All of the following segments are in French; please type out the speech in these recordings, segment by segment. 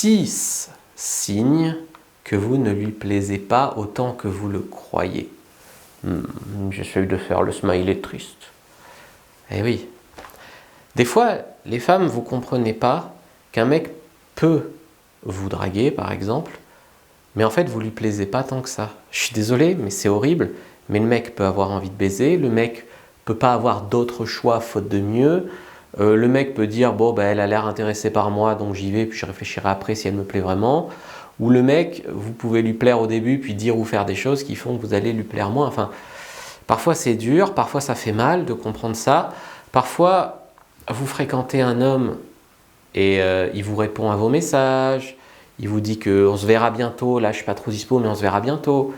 6 signes que vous ne lui plaisez pas autant que vous le croyez. J'essaye de faire le smiley triste. Eh oui. Des fois, les femmes, vous ne comprenez pas qu'un mec peut vous draguer, par exemple, mais en fait, vous ne lui plaisez pas tant que ça. Je suis désolé, mais c'est horrible. Mais le mec peut avoir envie de baiser, le mec peut pas avoir d'autre choix faute de mieux. Le mec peut dire, bon, ben, elle a l'air intéressée par moi, donc j'y vais, puis je réfléchirai après si elle me plaît vraiment. Ou le mec, vous pouvez lui plaire au début, puis dire ou faire des choses qui font que vous allez lui plaire moins. Enfin, parfois c'est dur, parfois ça fait mal de comprendre ça. Parfois, vous fréquentez un homme et il vous répond à vos messages, il vous dit qu'on se verra bientôt, là je suis pas trop dispo, mais on se verra bientôt.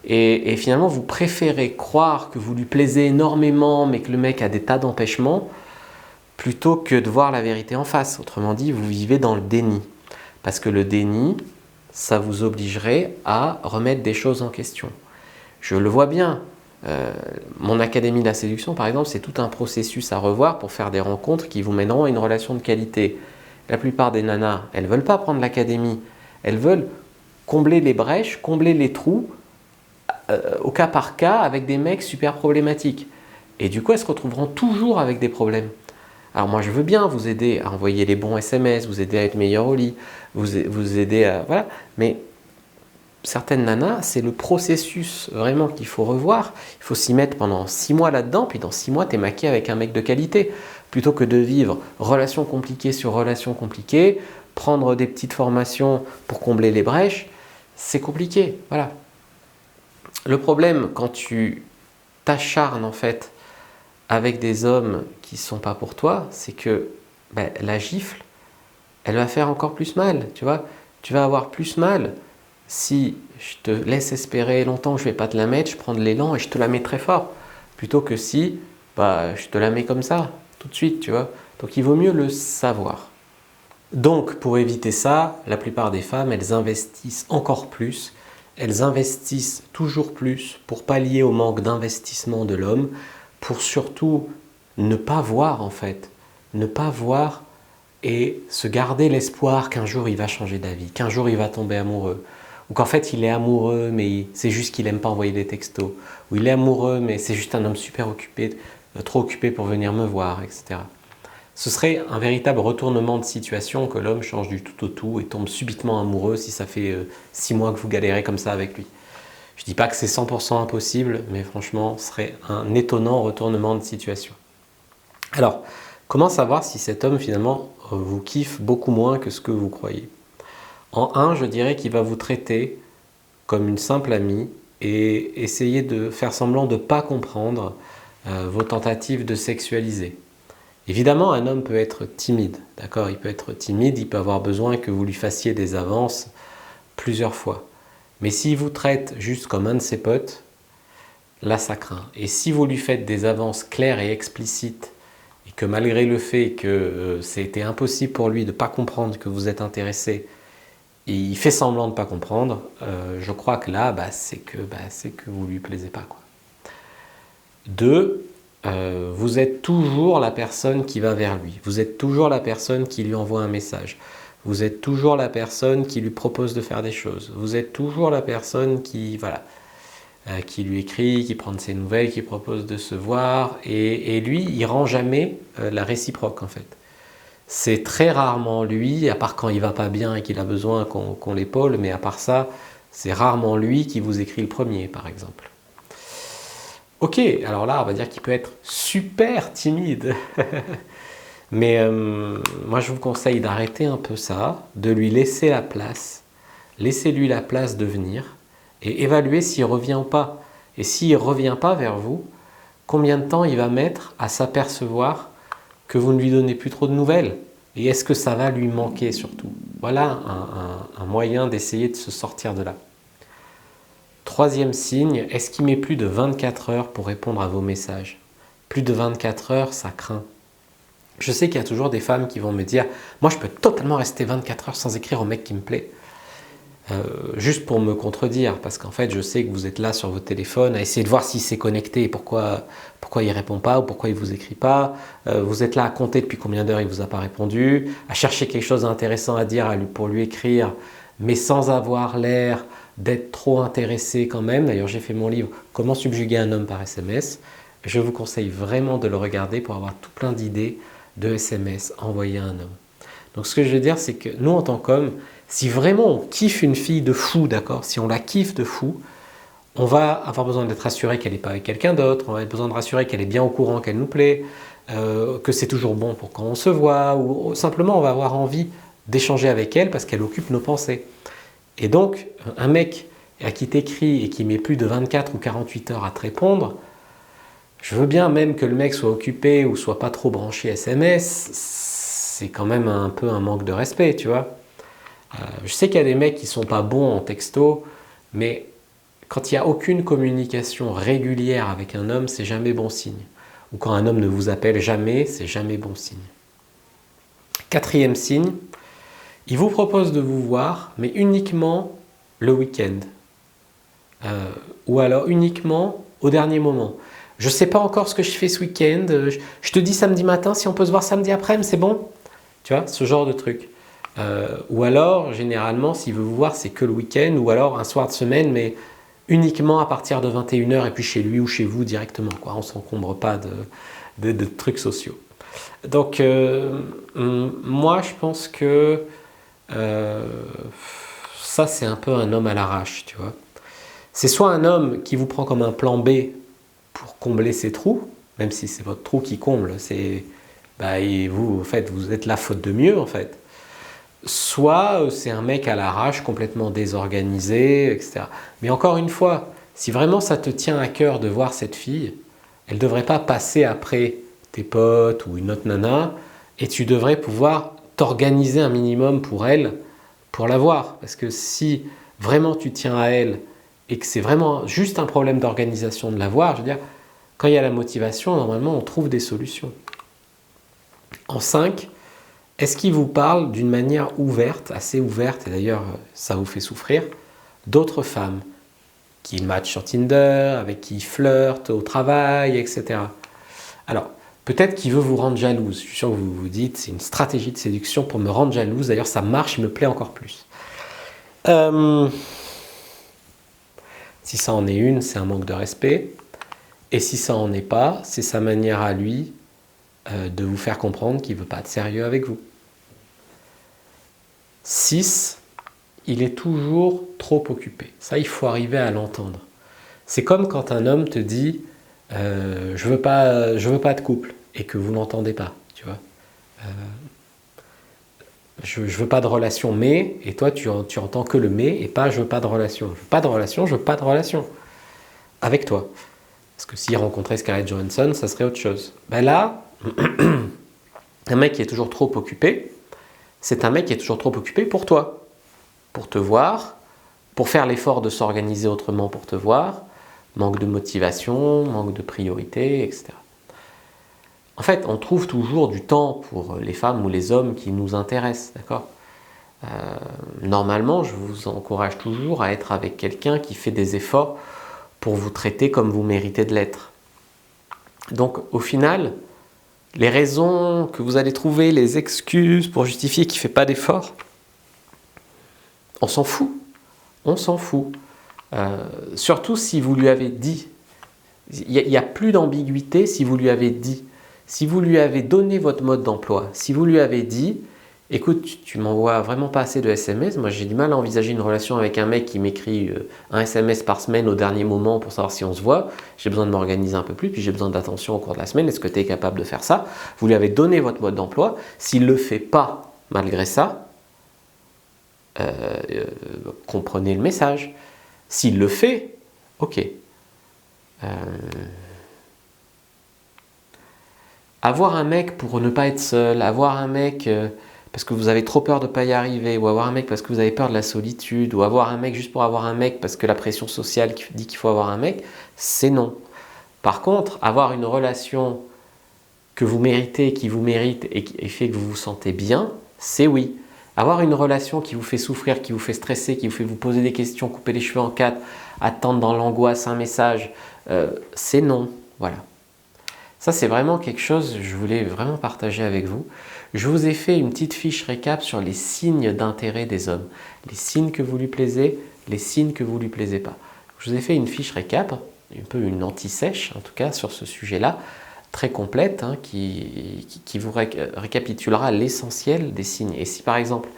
Et finalement, vous préférez croire que vous lui plaisez énormément, mais que le mec a des tas d'empêchements, plutôt que de voir la vérité en face. Autrement dit, vous vivez dans le déni. Parce que le déni, ça vous obligerait à remettre des choses en question. Je le vois bien. Mon Académie de la séduction, par exemple, c'est tout un processus à revoir pour faire des rencontres qui vous mèneront à une relation de qualité. La plupart des nanas, elles ne veulent pas prendre l'académie. Elles veulent combler les brèches, combler les trous, au cas par cas, avec des mecs super problématiques. Et du coup, elles se retrouveront toujours avec des problèmes. Alors moi, je veux bien vous aider à envoyer les bons SMS, vous aider à être meilleur au lit, vous aider à... Voilà. Mais certaines nanas, c'est le processus vraiment qu'il faut revoir. Il faut s'y mettre pendant 6 mois là-dedans, puis dans 6 mois, t'es maquillé avec un mec de qualité. Plutôt que de vivre relation compliquée sur relation compliquée, prendre des petites formations pour combler les brèches, c'est compliqué. Voilà. Le problème, quand tu t'acharnes en fait avec des hommes qui ne sont pas pour toi, c'est que la gifle, elle va faire encore plus mal, tu vois. Tu vas avoir plus mal si je te laisse espérer longtemps que je ne vais pas te la mettre, je prends de l'élan et je te la mets très fort, plutôt que si je te la mets comme ça, tout de suite, tu vois. Donc il vaut mieux le savoir. Donc pour éviter ça, la plupart des femmes, elles investissent encore plus, elles investissent toujours plus pour pallier au manque d'investissement de l'homme, pour surtout ne pas voir en fait, ne pas voir et se garder l'espoir qu'un jour il va changer d'avis, qu'un jour il va tomber amoureux, ou qu'en fait il est amoureux mais c'est juste qu'il n'aime pas envoyer des textos, ou il est amoureux mais c'est juste un homme super occupé, trop occupé pour venir me voir, etc. Ce serait un véritable retournement de situation que l'homme change du tout au tout et tombe subitement amoureux si ça fait 6 mois que vous galérez comme ça avec lui. Je ne dis pas que c'est 100% impossible, mais franchement, ce serait un étonnant retournement de situation. Alors, comment savoir si cet homme finalement vous kiffe beaucoup moins que ce que vous croyez? En un, je dirais qu'il va vous traiter comme une simple amie et essayer de faire semblant de ne pas comprendre vos tentatives de sexualiser. Évidemment, un homme peut être timide, d'accord? Il peut être timide, il peut avoir besoin que vous lui fassiez des avances plusieurs fois. Mais s'il vous traite juste comme un de ses potes, là ça craint. Et si vous lui faites des avances claires et explicites, et que malgré le fait que c'était impossible pour lui de ne pas comprendre que vous êtes intéressé, et il fait semblant de ne pas comprendre, je crois que là, c'est que vous ne lui plaisez pas, quoi. 2, vous êtes toujours la personne qui va vers lui. Vous êtes toujours la personne qui lui envoie un message. Vous êtes toujours la personne qui lui propose de faire des choses. Vous êtes toujours la personne qui lui écrit, qui prend de ses nouvelles, qui propose de se voir. Et lui, il rend jamais la réciproque en fait. C'est très rarement lui, à part quand il va pas bien et qu'il a besoin qu'on l'épaule, mais à part ça, c'est rarement lui qui vous écrit le premier, par exemple. Ok, alors là, on va dire qu'il peut être super timide. Mais moi, je vous conseille d'arrêter un peu ça, de lui laisser la place. Laissez-lui la place de venir et évaluez s'il revient ou pas. Et s'il ne revient pas vers vous, combien de temps il va mettre à s'apercevoir que vous ne lui donnez plus trop de nouvelles? Et est-ce que ça va lui manquer surtout? Voilà un moyen d'essayer de se sortir de là. 3e signe, est-ce qu'il met plus de 24 heures pour répondre à vos messages? Plus de 24 heures, ça craint. Je sais qu'il y a toujours des femmes qui vont me dire « Moi, je peux totalement rester 24 heures sans écrire au mec qui me plaît. » juste pour me contredire, parce qu'en fait je sais que vous êtes là sur votre téléphone à essayer de voir s'il s'est connecté et pourquoi il ne répond pas ou pourquoi il ne vous écrit pas. Vous êtes là à compter depuis combien d'heures il ne vous a pas répondu, à chercher quelque chose d'intéressant à dire pour lui écrire, mais sans avoir l'air d'être trop intéressé quand même. D'ailleurs j'ai fait mon livre Comment subjuguer un homme par SMS. Je vous conseille vraiment de le regarder pour avoir tout plein d'idées de SMS envoyés à un homme. Donc ce que je veux dire, c'est que nous en tant qu'hommes, si vraiment on kiffe une fille de fou, d'accord, si on la kiffe de fou, on va avoir besoin d'être rassuré qu'elle n'est pas avec quelqu'un d'autre, on va avoir besoin de rassurer qu'elle est bien au courant qu'elle nous plaît, que c'est toujours bon pour quand on se voit, ou simplement on va avoir envie d'échanger avec elle parce qu'elle occupe nos pensées. Et donc, un mec à qui t'écrit et qui met plus de 24 ou 48 heures à te répondre, je veux bien même que le mec soit occupé ou soit pas trop branché SMS, c'est quand même un peu un manque de respect, tu vois. Je sais qu'il y a des mecs qui sont pas bons en texto, mais quand il n'y a aucune communication régulière avec un homme, c'est jamais bon signe. Ou quand un homme ne vous appelle jamais, c'est jamais bon signe. Quatrième signe, il vous propose de vous voir, mais uniquement le week-end. Ou alors uniquement au dernier moment. Je ne sais pas encore ce que je fais ce week-end, je te dis samedi matin, si on peut se voir samedi après-midi, c'est bon? Tu vois, ce genre de truc. Ou alors, généralement, s'il veut vous voir, c'est que le week-end, ou alors un soir de semaine, mais uniquement à partir de 21h, et puis chez lui ou chez vous directement, quoi. On ne s'encombre pas de trucs sociaux. Donc, moi, je pense que ça, c'est un peu un homme à l'arrache, tu vois. C'est soit un homme qui vous prend comme un plan B pour combler ses trous, même si c'est votre trou qui comble, et vous, en fait, vous êtes la faute de mieux, en fait. Soit c'est un mec à l'arrache, complètement désorganisé, etc. Mais encore une fois, si vraiment ça te tient à cœur de voir cette fille, elle ne devrait pas passer après tes potes ou une autre nana, et tu devrais pouvoir t'organiser un minimum pour elle, pour la voir. Parce que si vraiment tu tiens à elle, et que c'est vraiment juste un problème d'organisation de la voir, je veux dire, quand il y a la motivation, normalement on trouve des solutions. En 5, est-ce qu'il vous parle d'une manière ouverte, assez ouverte, et d'ailleurs ça vous fait souffrir, d'autres femmes qui matchent sur Tinder, avec qui il flirte au travail, etc. Alors, peut-être qu'il veut vous rendre jalouse. Je suis sûr que vous vous dites, c'est une stratégie de séduction pour me rendre jalouse. D'ailleurs, ça marche, il me plaît encore plus. Si ça en est une, c'est un manque de respect. Et si ça en est pas, c'est sa manière à lui de vous faire comprendre qu'il ne veut pas être sérieux avec vous. 6, il est toujours trop occupé. Ça, il faut arriver à l'entendre. C'est comme quand un homme te dit je veux pas de couple et que vous n'entendez pas, tu vois. Je veux pas de relation, mais, et toi tu entends que le mais et pas je veux pas de relation. Je veux pas de relation, je veux pas de relation avec toi. Parce que s'il rencontrait Scarlett Johansson, ça serait autre chose. Ben là, un mec qui est toujours trop occupé, c'est un mec qui est toujours trop occupé pour toi, pour te voir, pour faire l'effort de s'organiser autrement pour te voir, manque de motivation, manque de priorité, etc. En fait, on trouve toujours du temps pour les femmes ou les hommes qui nous intéressent, d'accord ? Normalement, je vous encourage toujours à être avec quelqu'un qui fait des efforts pour vous traiter comme vous méritez de l'être. Donc, au final, les raisons que vous allez trouver, les excuses pour justifier qu'il ne fait pas d'efforts, on s'en fout. On s'en fout. Surtout si vous lui avez dit. Il n'y a plus d'ambiguïté si vous lui avez dit. Si vous lui avez donné votre mode d'emploi, si vous lui avez dit « Écoute, tu m'envoies vraiment pas assez de SMS, moi j'ai du mal à envisager une relation avec un mec qui m'écrit un SMS par semaine au dernier moment pour savoir si on se voit, j'ai besoin de m'organiser un peu plus, puis j'ai besoin d'attention au cours de la semaine, est-ce que tu es capable de faire ça ?» Vous lui avez donné votre mode d'emploi, s'il ne le fait pas malgré ça, comprenez le message. S'il le fait, ok. Avoir un mec pour ne pas être seul, avoir un mec parce que vous avez trop peur de ne pas y arriver, ou avoir un mec parce que vous avez peur de la solitude, ou avoir un mec juste pour avoir un mec parce que la pression sociale dit qu'il faut avoir un mec, c'est non. Par contre, avoir une relation que vous méritez, qui vous mérite et fait que vous vous sentez bien, c'est oui. Avoir une relation qui vous fait souffrir, qui vous fait stresser, qui vous fait vous poser des questions, couper les cheveux en quatre, attendre dans l'angoisse un message, c'est non. Voilà. Ça, c'est vraiment quelque chose que je voulais vraiment partager avec vous. Je vous ai fait une petite fiche récap sur les signes d'intérêt des hommes. Les signes que vous lui plaisez, les signes que vous ne lui plaisez pas. Je vous ai fait une fiche récap, un peu une anti-sèche en tout cas sur ce sujet-là, très complète, hein, qui vous récapitulera l'essentiel des signes. Et si par exemple,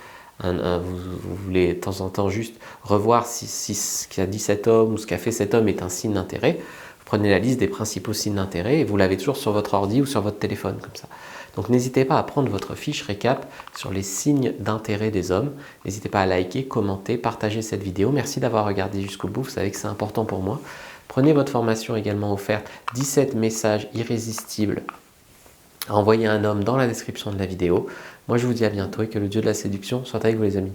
vous voulez de temps en temps juste revoir si ce qu'a dit cet homme ou ce qu'a fait cet homme est un signe d'intérêt, vous prenez la liste des principaux signes d'intérêt et vous l'avez toujours sur votre ordi ou sur votre téléphone comme ça. Donc n'hésitez pas à prendre votre fiche récap sur les signes d'intérêt des hommes. N'hésitez pas à liker, commenter, partager cette vidéo. Merci d'avoir regardé jusqu'au bout, vous savez que c'est important pour moi. Prenez votre formation également offerte, 17 messages irrésistibles à envoyer à un homme dans la description de la vidéo. Moi je vous dis à bientôt et que le Dieu de la séduction soit avec vous les amis.